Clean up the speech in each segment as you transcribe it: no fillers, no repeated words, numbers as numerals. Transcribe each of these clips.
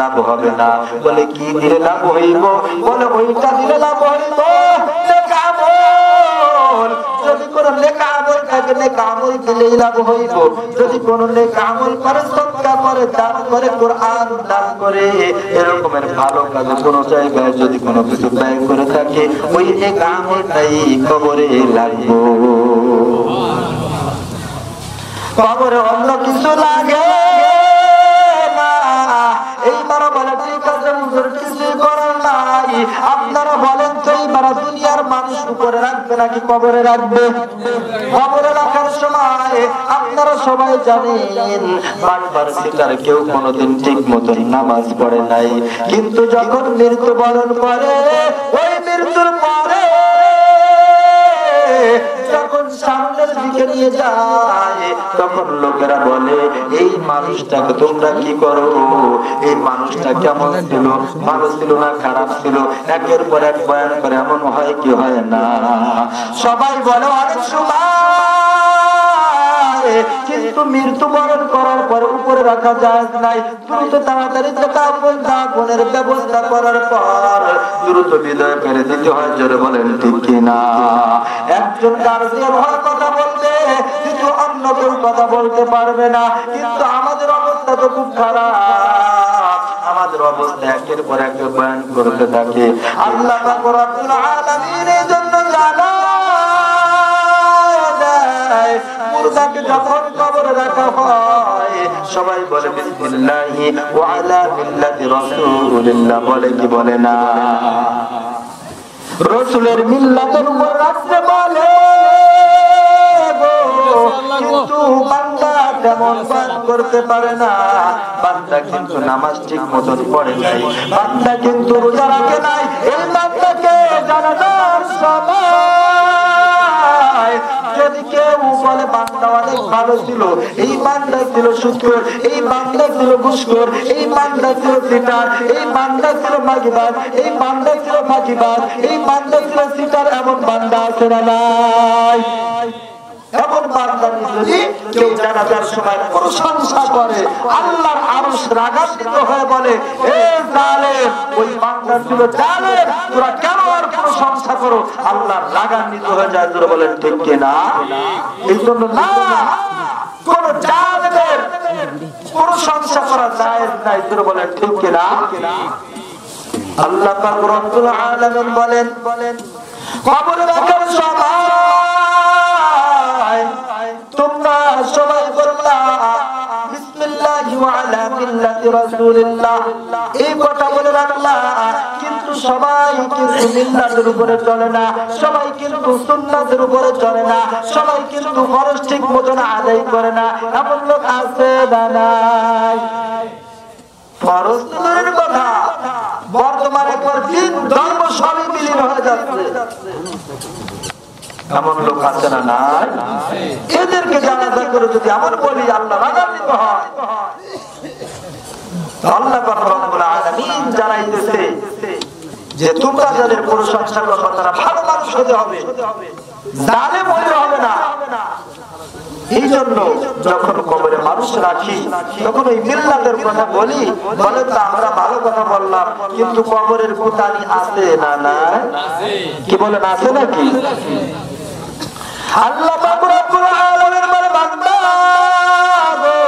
লাভ হবে না। বলে কি দিলে লাভ হইব? বলে ওইটা দিলে লাভ হইব নেক আমল। যদি কোনো নেক আমল থাকে নেক আমল দিলেই লাভ হইব। যদি কোনো নেক আমল করে, সদকা করে, দান করে, কোরআন দান করে, এরকমের ভালো কাজে কোনো জায়গায় যদি কোনো কিছু ব্যয় করে থাকে, ওই নেক আমলটাই কবরে লাগবে। কবরে অন্য কিছু লাগে না। এইবার বলে ঠিক আছে হুজুর, কিছু করার নাই। আপনারা বলেন তো এইবার দুনিয়ার মানুষ উপরে রাখবে নাকি কবরে রাখবে? কবরে রাখার সময় আপনারা সবাই জানেন বারবার সেটার কেউ কোনোদিন ঠিক মতন নামাজ পড়ে নাই, কিন্তু যখন মৃত্যুবরণ করে, ওই মৃত্যুর পরে যখন সামনের দিকে নিয়ে যায়, তখন লোকেরা বলে এই মানুষটাকে তোমরা কি করো? এই মানুষটা কেমন ছিল? ভালো ছিল না খারাপ ছিল? একের পর এক বয়ান করে। এমন হয় কি হয় না? সবাই বলে অনেক সময়, কিন্তু মৃত্যুবরণ করার পর উপরে রাখা যায় নাই। দ্রুত তাড়াতাড়ি দাফনের ব্যবস্থা করার পর দ্রুত বিদায় করে দিতে হয়। জোরে বলেন ঠিক কিনা? একজন গার্জিয়ান হওয়ার কথা বলবে, কিন্তু অন্য কেউ কথা বলতে পারবে না। কিন্তু আমাদের অবস্থা তো খুব খারাপ। আমাদের অবস্থা একের পর এক বয়ান করতে থাকে। আল্লাহ পাক রব্বুল আলামিন এর জন্য জানা মুর্দাকে যখন কবরে রাখা হয়, সবাই বলে বিসমিল্লাহি ওয়া আলা মিল্লাতি রাসূলিল্লাহ। বলে কি বলে না? রাসূলের মিল্লাতের উপর রাখতে বলে। কিন্তু বান্দা তেমন পাঠ করতে পারে না। বান্দা কিন্তু নামাজ ঠিক মতন পড়ে নাই। বান্দা কিন্তু রোজা রাখে নাই। এই বান্দাকে জানাজার সময় যদি কেউ বলে বান্দা অনেক ভালো ছিল, এই বান্দা ছিল সুদখোর, এই বান্দা ছিল ঘুষখোর, এই বান্দা ছিল সিটার, এই বান্দা ছিল মাগিবাজ, এই বান্দা ছিল ফাঁকিবাজ, এই বান্দা ছিল সিটার, এমন বান্দা আছে না নাই? এমন বান্দা যদি কেউ জানাজার সময় প্রশংসা করে, আল্লাহর আরশ রাগান্বিত হয়ে বলে, হে জালেম, ওই বান্দা ছিল জালেম, তোরা কেন আর প্রশংসা করো? আল্লাহর রাগান্বিত হয়ে যায়। তোরা বলেন ঠিক কিনা? এই জন্য না, কোন জালেমের প্রশংসা করা জায়েজ নাই। তোরা বলেন ঠিক কিনা? আল্লাহ পাক রব্বুল আলামিন বলেন, কবরে রাখার সময় তোমরা সবাই বললা বিসমিল্লাহি ওয়া আলা মিল্লাতি রাসূলিল্লাহ, এই কথা বলে রাখলা। কিন্তু সবাই কিন্তু মিল্লাতের উপরে চলে না, সবাই কিন্তু সুন্নাতের উপরে চলে না, সবাই কিন্তু ফরজ ঠিক মতন আদায় করে না। এমন লোক আছে না নাই? ফরজ দূরের কথা, বর্তমানে দিন ধর্ম সবই বিলীন হয়ে যাচ্ছে। এমন লোক আছে না নাই? এদেরকে জানাজা করে যদি আমার বলি আল্লাহ রাগান্বিত হয়। আল্লাহ পাক রব্বুল আলামিন জানাইতেছে যে তোমরা যাদের প্রশংসা করবে তারা ভালো মানুষ হতে হবে, জালেম হতে হবে না। এই জন্য যখন কবরে মানুষ রাখি, তখন ওই মিল্লাতের কথা বলি, বলে তো আমরা ভালো কথা বললাম, কিন্তু কবরের কুতানি আছে না নাই? কি বলেন, আছে নাকি? আল্লাহ পাক রব্বুল আলামিন বলে, বান্দা গো,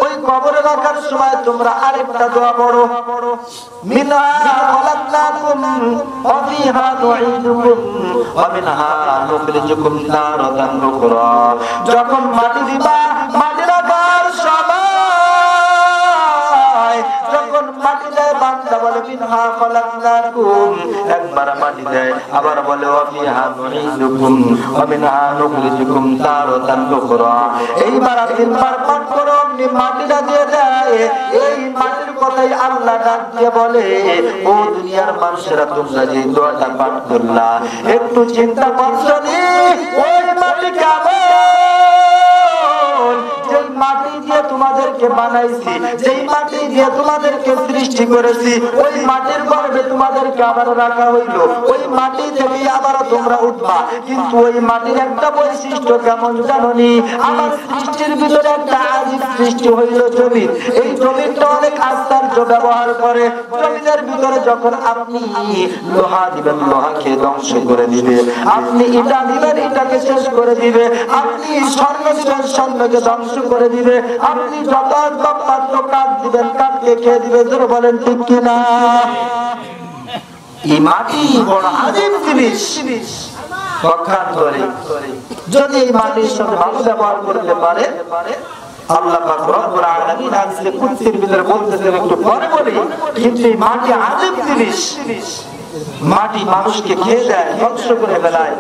ওই কবরে রাখার সময় তোমরা আরেকটা দোয়া পড়ো, মিনহা খালাকনাকুম ওয়া ফিহা নুঈদুকুম ওয়া মিনহা নুখরিজুকুম তারাতান উখরা। যখন মাটি দিবা, মাটি রাখার সময় যখন মাটি দেয়, বান্দা বলে মিনহা খালাকনাকুম, একবার মাটি দেয়, আবার বলে ওয়া ফিহা নুঈদুকুম ওয়া মিনহা নুখরিজুকুম তারাতান উখরা। এইবার তিনবার পাঠ করো, মাটিটা দিয়ে দেয়। এই মাটির কথাই আল্লাহ ডাক দিয়ে বলে, ও দুনিয়ার মানুষেরা, তোমরা যে দোয়াটা পাঠ করলা, একটু চিন্তা করছো নি ওই মাটি কেমন? যে মাটি দিয়ে তোমাদেরকে বানাইছি, যেই মাটি দিয়ে তোমাদেরকে সৃষ্টি করেছি, ওই মাটির গর্ভে তোমাদেরকে আবার রাখা হইলো, ওই মাটি থেকে আবার তোমরা উঠবা। কিন্তু ওই মাটির একটা বৈশিষ্ট্য কেমন জানোনি? আমার সৃষ্টির ভিতরে একটা আজীব সৃষ্টি হইল জমিন। এই জমিনটা অনেক আশ্চর্য ব্যবহার করে। জমিনের ভিতরে যখন আপনি লোহা দিবেন, লোহাকে ধ্বংস করে দিবে। আপনি ইটা দিবেন, ইটাকে শেষ করে দিবে। আপনি স্বর্ণ দিবেন, স্বর্ণকে ধ্বংস করে দিবে। আপনি যত মাত্র কাঠ দিবেন, কাঠকে খেয়ে দিবে। জোরে বলেন ঠিক কিনা? এই মাটি বড় আজীব জিনিস। যদি এই মাটির সাথে ভালো ব্যবহার করতে পারে, আল্লাহ পাক রব্বুল আলামিন হাদিসে কুদসির ভিতরে বলতেছেন, একটু পরে বলি, কিন্তু এই মাটি আজীব জিনিস। মাটি মানুষকে খেয়ে দেয়, ধ্বংস করে ফেলায়।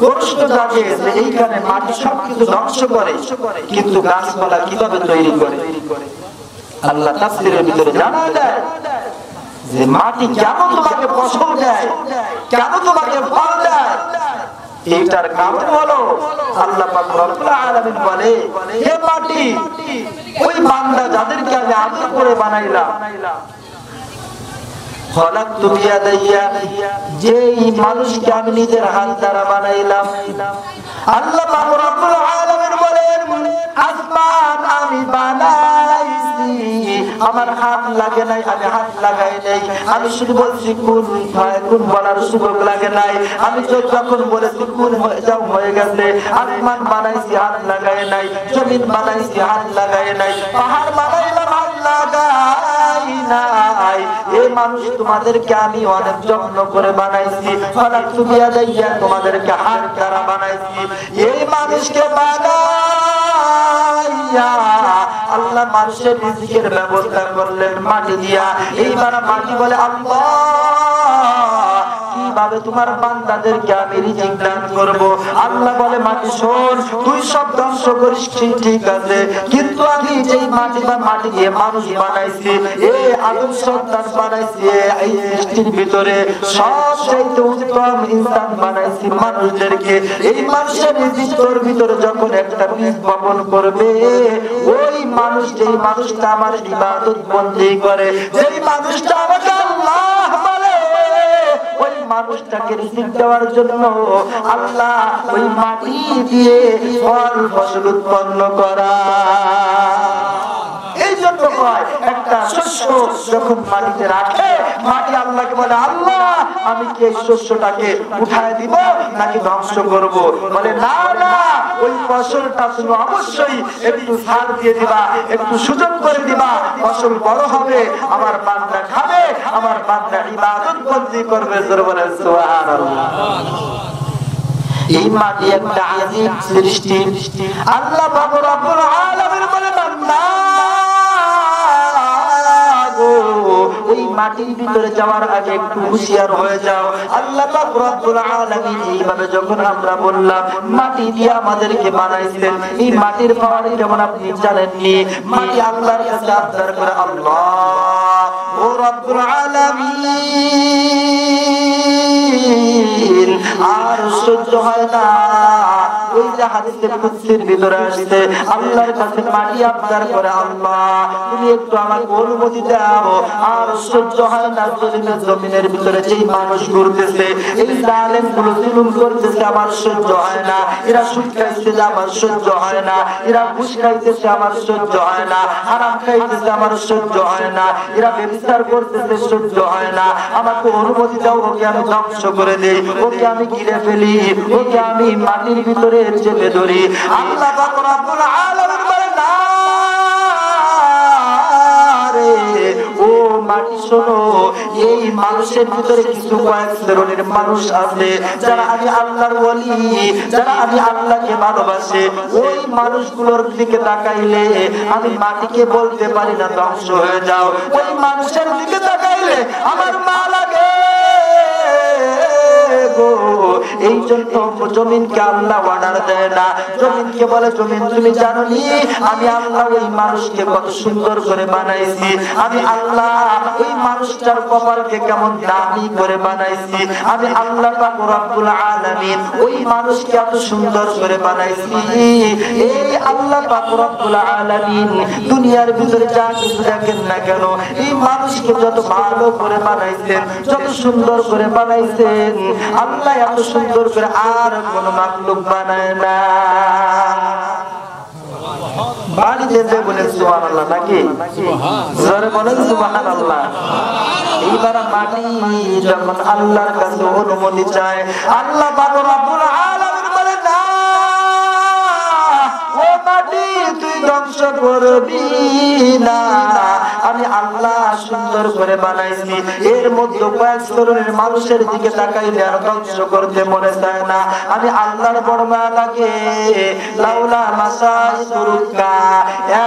প্রশ্ন জাগে যে এইখানে মাটি সবকিছু ধ্বংস করে, কিন্তু গাছপালা কিভাবে তৈরি করে? আল্লাহ তাফসীরের ভিতরে জানায় দেয় যে মাটি কেন তোমাকে ফসল দেয়, কেন তোমাকে ফল দেয়। এইটার কারণ হলো আল্লাহ পাক রব্বুল আলামিন বলে, হে মাটি, ওই বান্দা যাদেরকে আমি আদর করে বানাইলাম, খলাকতু বিয়াদাইয়া, যেই মানুষকে আমি নিজের হাত দ্বারা বানাইলাম। আল্লাহ পাক রব্বুল আলামিন বলেন, আসমান আমি বানাইছি, আমার হাত লাগে নাই, আমি হাত লাগাই নাই। আমি শুধু বলছি কুন ফায়াকুন, বলার সুযোগ লাগে নাই। আমি যখন বলেছি কুন হয়ে যাও, হয়ে গেছে। আসমান বানাইছি, হাত লাগাই নাই। জমিন বানাইছি, হাত লাগাই নাই। পাহাড় বানাইলাম, হাত লাগাই নাই। এই মানুষ তোমাদেরকে আমি অনেক যত্ন করে বানাইছি। খলাকতু বিয়াদাইয়া, তোমাদেরকে হাত দ্বারা বানাইছি। এই মানুষকে বানাইয়া আল্লাহ মানুষের রিজিকের ব্যবস্থা করলেন মাটি দিয়া। এইবার মাটি বলে, আল্লাহ কিভাবে তোমার বান্দাদেরকে আমি রিজিক দান করব? আল্লাহ বলে, মাটি শোন, তুই সব ধ্বংস করিস ঠিক আছে, কিন্তু আমি যেই মাটি বা মাটি দিয়ে মানুষ বানাইছি, এই আদম সন্তান বানাইছি, এই সৃষ্টির ভিতরে সবচেয়ে উত্তম ইনসান বানাইছি মানুষদেরকে। এই মানুষের রিজিকের ভিতরে যখন একটা বীজ বপন করবে, ওই মানুষ, যেই মানুষটা আমার ইবাদত বন্দেগী করে, যেই মানুষটা আমাকে আল্লাহ বলে, ওই মানুষটাকে রিজিক দেওয়ার জন্য আল্লাহ ওই মাটি দিয়ে ফল ফসল উৎপন্ন করা। এই জন্য হয়, একটা শস্য যখন মাটিতে রাখে, মাটি আল্লাহকে বলে, আল্লাহ আমি কি এই শস্যটাকে উঠায় দিব নাকি ধ্বংস করব? বলে, না না, ওই ফসলটা তুমি অবশ্যই একটু সার দিয়ে দিবা, একটু সুযোগ করে দিবা, ফসল বড় হবে, আমার বান্দা খাবে, আমার বান্দা ইবাদত বন্দেগী করবে। জোরে বলেন সুবহানাল্লাহ। এই মাটি একটা আজীব সৃষ্টি। আল্লাহ পাক রব্বুল আলামিন বলে, বান্দা ওই মাটির ভিতরে যাওয়ার আগে একটু হুঁশিয়ার হয়ে যাও। আল্লাহ পাক রব্বুল আলামিন এইভাবে যখন আমরা বললাম মাটি দিয়ে আমাদেরকে বানাইছেন, এই মাটির পাওয়ারে যেমন আপনি জানেননি, মাটি আল্লাহর কাছে আবদার করে, আল্লাহ ও রব্বুল আলামিন, আর সহ্য হয় না। ওই যে হাদিসের কুদসির ভিতরে আসছে, আল্লাহর কাছে মাটি আবদার করে, আল্লাহ তুমি একটু আমাকে অনুমতি দাও, আর সহ্য হয় না। জমিনের ভিতরে যেই মানুষ ঘুরতেছে, এই জালেম গুলো জুলুম করতেছে, আমার সহ্য হয় না। এরা সুদ খাইতেছে, আমার সহ্য হয় না। এরা ঘুষ খাইতেছে, আমার সহ্য হয় না। হারাম খাইতেছে, আমার সহ্য হয় না। এরা ব্যভিচার করতেছে, সহ্য হয় না। আমাকে অনুমতি দাও, ওকে আমি ধ্বংস করে দেই, ওকে আমি ঘিরে ফেলি, ওকে আমি মাটির ভিতরে চেপে ধরি। আল্লাহ পাক রব্বুল আলামিন বলেন, না রে ও মাটি শোনো, এই মানুষের ভিতরে কিছু কয়েক শ্রেণীর মানুষ আছে যারা আমি আল্লাহর ওলি, যারা আমি আল্লাহকে ভালোবাসে। ওই মানুষগুলোর দিকে তাকাইলে আমি মাটিকে বলতে পারি না ধ্বংস হয়ে যাও। ওই মানুষের দিকে তাকাইলে আমার মা লাগে, গো। এই জন্য জমিনকে আল্লাহ অর্ডার দেয় না, জমিনকে বলে জমিন তুমি জানো নি আমি আল্লাহ ওই মানুষকে কত সুন্দর করে বানাইছি, আমি আল্লাহ ওই মানুষটার কপালকে কেমন দামি করে বানাইছি, আমি আল্লাহ পাক রব্বুল আলামিন ওই মানুষকে এত সুন্দর করে বানাইছি। এই আল্লাহ পাক রব্বুল আলামিন দুনিয়ার ভিতরে যা কিছু দেখেন না কেন এই মানুষকে যত ভালো করে বানাইছেন, যত সুন্দর করে বানাইছেন, আল্লাহ এত সুন্দর করে আর কোন মাখলুক বানায় না। বাড়িতে যে বলে সুবহানাল্লাহ নাকি জোরে বলেন সুবহানাল্লাহ। এইবার মাটি যখন আল্লাহর কাছে অনুমতি চায়, আল্লাহ পাক রব্বুল আলামিন বলে না ও মাটি তুই ধ্বংস করবি না, আমি আল্লাহ সুন্দর করে বানাইছি। এর মধ্যে কয়েক শ্রেণীর মানুষের দিকে তাকাইলে আর ধ্বংস করতে মনে চায় না, আমি আল্লাহর বড় মায়া লাগে। লাউলা মাসাইতুরুকা,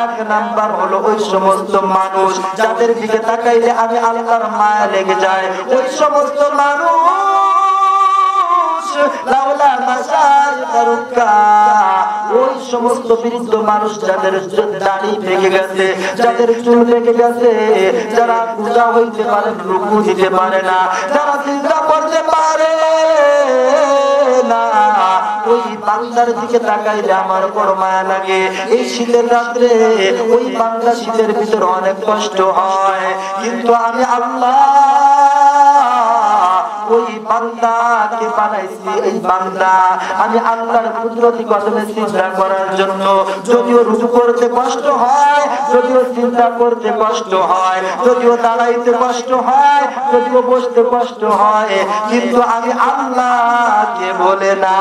এক নাম্বার হলো ওই সমস্ত মানুষ যাদের দিকে তাকাইলে আমি আল্লাহর মায়া লেগে যায়, ওই সমস্ত মানুষ লাউলা মাসাইতুরুকা, ওই সমস্ত বৃদ্ধ মানুষ যাদের দাড়ি ভেঙে গেছে, যাদের চুল ভেঙে গেছে, যারা পূজা হইতে পারে রুকু দিতে পারে না, যারা চিন্তা করতে পারে না, ওই বান্দার দিকে তাকাইলে আমার বড় মায়া লাগে। এই শীতের রাত্রে ওই বান্দা শীতের ভিতরে অনেক কষ্ট হয়, কিন্তু আমি আল্লাহ ওই বান্দাকে বানাইছি, এই বান্দা আমি আল্লাহর কুদরতি কদমে সিজদা করার জন্য। যদিও রুকু করতে কষ্ট হয়, যদিও চিন্তা করতে কষ্ট হয়, যদিও দাঁড়াইতে কষ্ট হয়, যদিও বসতে কষ্ট হয়, কিন্তু আমি আল্লাহকে বলে না।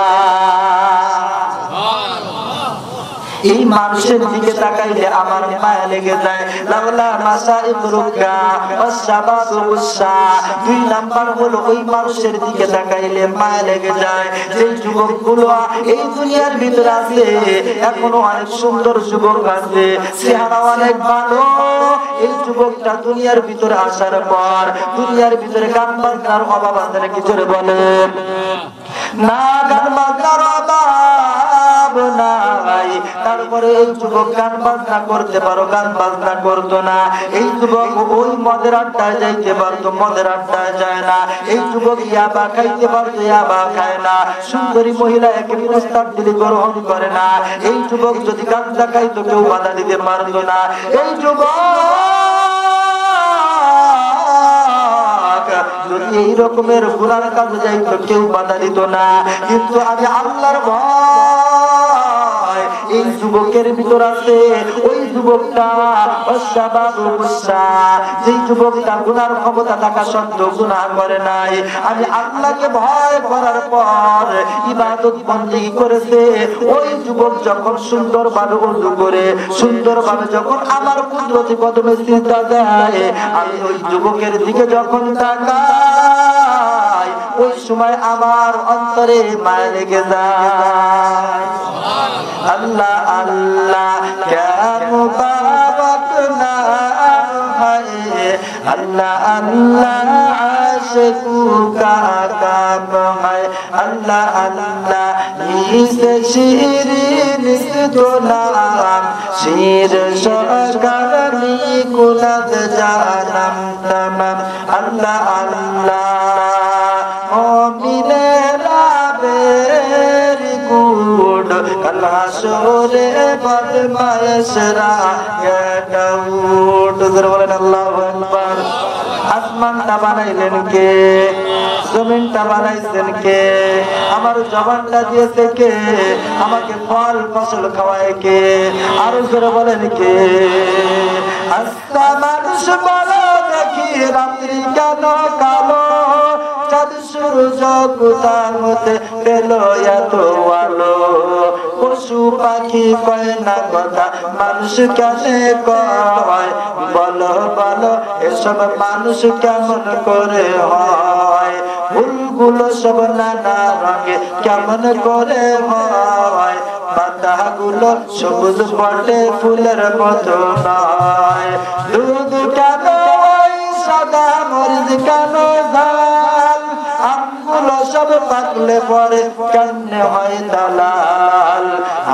এই মানুষের দিকে তাকাইলে আমার মায়া লেগে যায়। লাউলা মাসাইতুরুকা ওয়াসসাবাবু উসা, দুই নাম্বার হলো ওই মানুষের দিকে তাকাইলে মায়া লেগে যায় যে যুবকগুলো এই দুনিয়ার ভিতরে আছে, এখনো অনেক সুন্দর যুবক আছে, চেহারা অনেক ভালো। এই যুবকটা দুনিয়ার ভিতরে আসার পর দুনিয়ার ভিতরে গান বাজনার অভাব আছে নাকি জোরে বলেন না? গান বাজনার অভাব নাই, তারপরে এই যুবক গান বাজনা করতে পারো, গান বাজনা করতো না। এই যুবক ওই মদের আড্ডায় যাইতে পারতো, মদের আড্ডায় যায় না। এই যুবক ইয়াবা খাইতে পারতো, ইয়াবা খায় না। সুন্দরী মহিলা একে প্রস্তাব দিলে গ্রহণ করে না। এই যুবক যদি গাঁজা খাইতো কেউ বাধা দিতে পারতো না। এই যুবক যদি এই রকমের গুনার কাজে যাইতো কেউ বাধা দিত না। কিন্তু আমি আল্লাহর ভয় এই যুবকের ভিতর আছে। ওই যুবকটা যে যুবকটা গুনার ক্ষমতা থাকা সত্ত্বেও গুনাহ করে নাই, আমি আল্লাহকে ভয় করার পর ইবাদত বন্দেগী করেছে। ওই যুবক যখন সুন্দরভাবে ওযু করে, সুন্দরভাবে যখন আমার কুদরতি কদমে সিজদা দেয়, আমি ওই যুবকের দিকে যখন তাকাই, ওই সময় আমার অন্তরে মায়া লেগে যায়। আল্লাহ আল্লাহ ক্যা মুবারক নাম है, अल्लाह अल्लाह आशिकू का काम है, अल्लाह अल्लाह इसे शीरीन तो नाम शीर शगरनी कुलद जानम तमाम, अल्लाह अल्लाह मोमिने राबेरी गुड कल्हा शोरे बदमाशरा गेटाउट। बोलेन अल्लाहु আকবার। আসমানটা বানাইলেন কে? জমিনটা বানাইছেন কে? আমার জবানটা দিয়েছে কে? আমাকে ফল ফসল খাওয়ায় কে? আরো জোরে বলেন কে? আস্তা মানুষ বলো দেখি রাত্রি কেন কালো, চাঁদ সূর্য কোথা হতে পেল এত আলো, পশু পাখি কয় না কথা মানুষ কেন কয়, বলো বলো এসব মানুষ কেমন করে হয়, ফুলগুলো সব নানা রঙে কেমন করে হয়, পাতাগুলো সবুজ বটে ফুলের মতো নয়, দুধ কেন সাদা মরিচ কেন ঝাল, আমগুলো সব থাকলে পরে কেমনে হয় দালাল।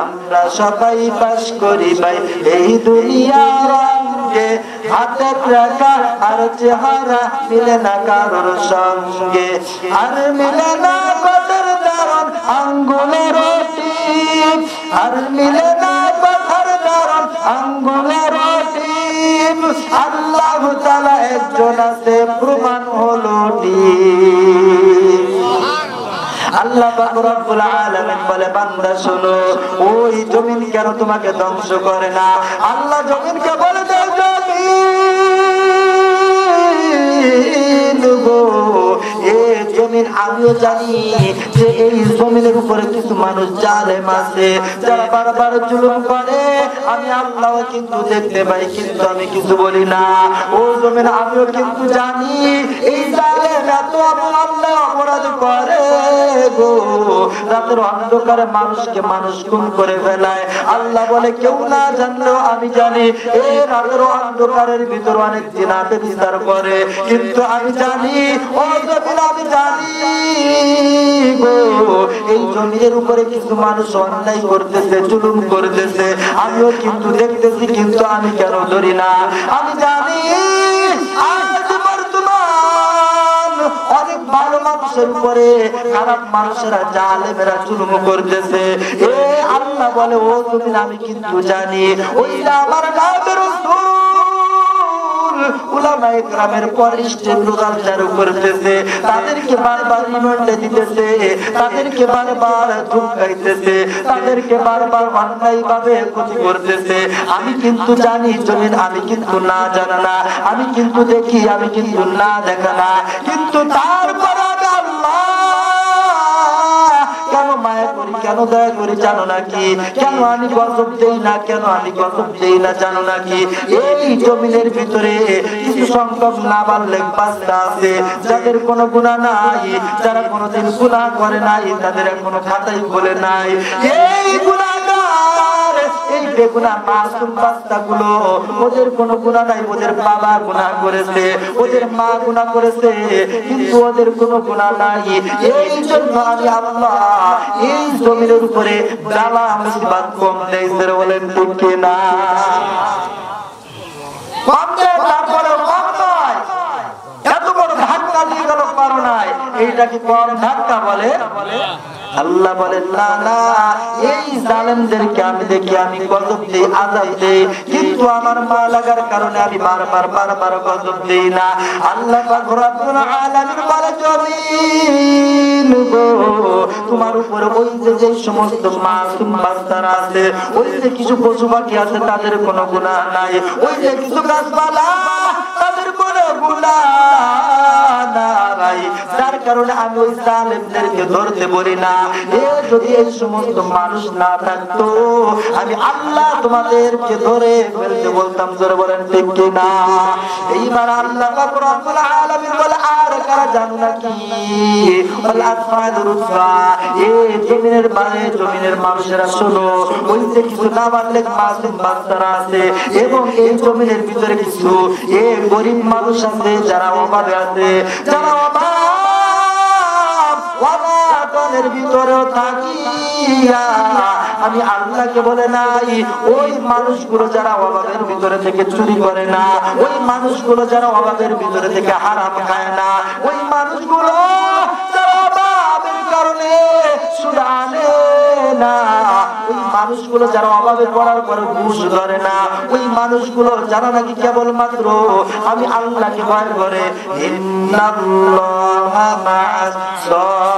আমরা সবাই বাস করি ভাই এই দুনিয়ার রঙে, হাতের রেখা আর চেহারা মিলে না কারোর সঙ্গে, আর মিলে না কথার দারণ আঙ্গুলের টিপ, আর মিলে না কথার দারণ আঙ্গুলের টিপ। আল্লাহ তাআলা একজন আছে প্রমাণ হলো টিপ। আল্লাহ পাক রব্বুল আলামিন বলে বান্দা শোনো, ওই জমিন কেন তোমাকে ধ্বংস করে না? আল্লাহ জমিনকে বলে দাও জমিন গো, এই জমিন আমিও জানি যে এই জমিনের উপরে কিছু মানুষ জালেম আছে যারা বারবার জুলুম করে, আমি আল্লাহ কিন্তু দেখতে পাই কিন্তু আমি কিছু বলি না। ও জমিন আমিও কিন্তু জানি এই জালেম এত অপরাধ করে গো, রাতের অন্ধকারে মানুষকে মানুষ খুন করে ফেলায়। আল্লাহ বলে কেউ না জানলেও আমি জানি এই রাতের অন্ধকারের ভিতর অনেক জিনাতে বিচার করে, কিন্তু আমি জানি ও জমিন আমি জানি গো এই জমিনের উপরে কিছু মানুষ অন্যায় করতেছে, জুলুম করতেছে, আমিও কিন্তু দেখতেছি কিন্তু আমি কেন ধরি না? আমি জানি আজ বর্তমান অনেক ভালো মানুষের উপরে খারাপ মানুষেরা জালেমেরা জুলুম করতেছে। এ আল্লাহ বলে ও জমিন আমি কিন্তু জানি ওই আমার নামের উলামায়ে কেরামের পরিষ্টের রোজার করতেছে, তাদেরকে বারবার রিমান্ডে দিতেছে, তাদেরকে বারবার ধমকাইতেছে, তাদেরকে বারবার অন্যায়ভাবে ক্ষতি করতেছে। আমি কিন্তু জানি জমিন আমি কিন্তু না জানা না, আমি কিন্তু দেখি আমি কিন্তু না দেখা না, কিন্তু তারপর আমি আল্লাহ কেন মায়া করি কেন দয়া করি জানো নাকি? কেন আমি গজব দেই না, কেন আমি গজব দেই না জানো নাকি? এই জমিনের ভিতরে কিছু সংখ্যক নাবালেগ বাচ্চা আছে যাদের কোনো গুনাহ নাই, যারা কোনোদিন গুনাহ করে নাই, তাদের এখনো খাতাই বলে নাই। এই গুনাহগার এই বেগুনাহ মাসুম বাচ্চাগুলো, ওদের কোনো গুনাহ নাই, ওদের বাবা গুনাহ করেছে, ওদের মা গুনাহ করেছে, কিন্তু ওদের কোনো গুনাহ নাই। এই জন্য আমি আল্লাহ এই জমিনের উপরে বালা মুসিবত কম দেই, বলেন ঠিক কি না? কম দেয় তারপরে কম নয়, এত বড় ধাক্কা দিয়ে গেল পারো নাই, এইটা কি কম ধাক্কা বলে? আল্লাহ বলেন না না, এই জালেমদেরকে আমি দেখি আমি গজব দেই আযাব দেই, কিন্তু আমার মা লাগার কারণে আমি বারবার গজব দেই না। আল্লাহ পাক রব্বুল আলামিন বলে জমিন গো তোমার উপরে ওই যে সমস্ত মাসুম বাচ্চারা আছে, ওই যে কিছু পশু পাখি আছে তাদের কোনো গুনাহ নাই, ওই যে কিছু গাছপালা তাদের কোনো গুনাহ নাই, যার কারণে আমি ওই জালেমদেরকে ধরতে বলি না। যদি এই সমস্ত মানুষ না থাকতো আমি আল্লাহ তোমাদেরকে ধরে ফেলতে বলতাম, জোরে বলেন ঠিক কি না? এইবার আল্লাহ পাক রব্বুল আলামিন বলে আর কারা জানো নাকি? ওয়াল আতফালুর রুসা, এই জমিনের মানে জমিনের মানুষেরা শোনো, ওই যে কিছু নাবালেগ মাসুম বাচ্চারা আছে এবং এই জমিনের ভিতরে কিছু গরিব মানুষ আছে যারা অভাবে আছে, যারা অভাবের ভিতরেও থাকিয়া আমি আল্লাহকে বলে নাই ওই মানুষগুলো যারা অভাবের ভিতরে থেকে চুরি করে না, ওই মানুষগুলো যারা অভাবের ভিতরে থেকে হারাম খায় না, ওই মানুষগুলো যারা অভাবের কারণে সুদ আনে না, ওই মানুষগুলো যারা অভাবে পড়ার পরে ঘুষ ধরে না, ওই মানুষগুলো যারা নাকি কেবলমাত্র আমি আল্লাহকে ভয় করে ইন্নাল্লাহা মা'আস সাবিরিন।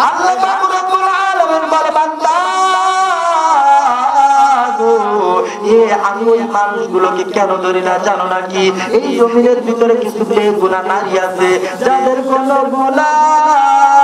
আল্লাহ পাক রব্বুল আলামিন বলে বান্দা আমি ওই মানুষগুলোকে কেন ধরি না জানো নাকি? এই জমিনের ভিতরে কিছু বেগুনাহ নারী আছে যাদের কোনো গুনাহ